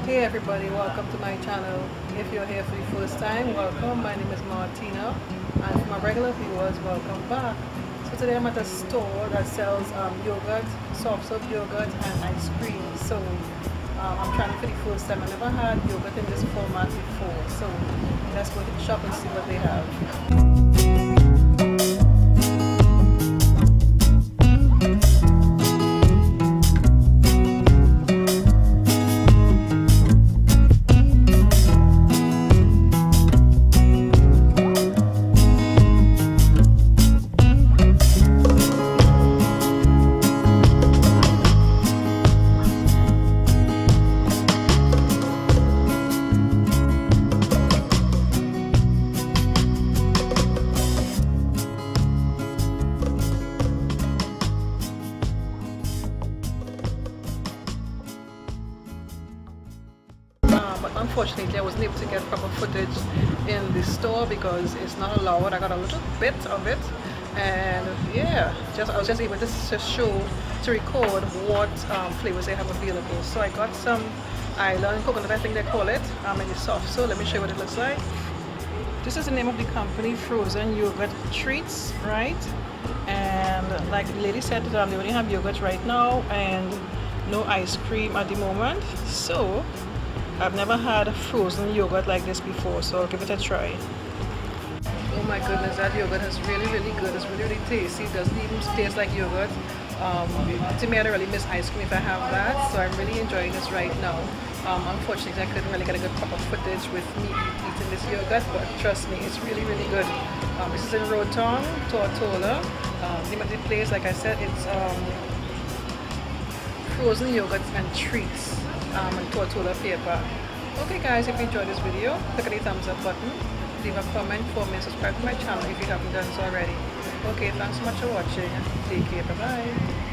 Hey everybody, welcome to my channel. If you're here for the first time, welcome. My name is Martina, and for my regular viewers, welcome back. So today I'm at a store that sells yogurt, soft serve yogurt and ice cream. So I'm trying it for the first time. I never had yogurt in this format before, so let's go to the shop and see what they have. Unfortunately, I wasn't able to get proper footage in the store because it's not allowed. I got a little bit of it, and yeah, I was just able to record what flavors they have available. So I got some island coconut, I think they call it, in the soft. So let me show you what it looks like. This is the name of the company, Frozen Yogurt and Treatz, right? And like the lady said, they only have yogurt right now and no ice cream at the moment. So I've never had frozen yogurt like this before, so I'll give it a try. Oh my goodness, that yogurt is really good. It's really tasty. It doesn't even taste like yogurt. To me, I don't really miss ice cream if I have that, so I'm really enjoying this right now. Unfortunately, I couldn't really get a good proper footage with me eating this yogurt, but trust me, it's really good. This is in Roton, Tortola. The name of the place, like I said, it's Frozen Yogurt and Treatz. And Tortola Pier Park. Okay guys, if you enjoyed this video, click on the thumbs up button, leave a comment for me, and subscribe to my channel if you haven't done so already. Okay, thanks so much for watching. Take care, bye bye.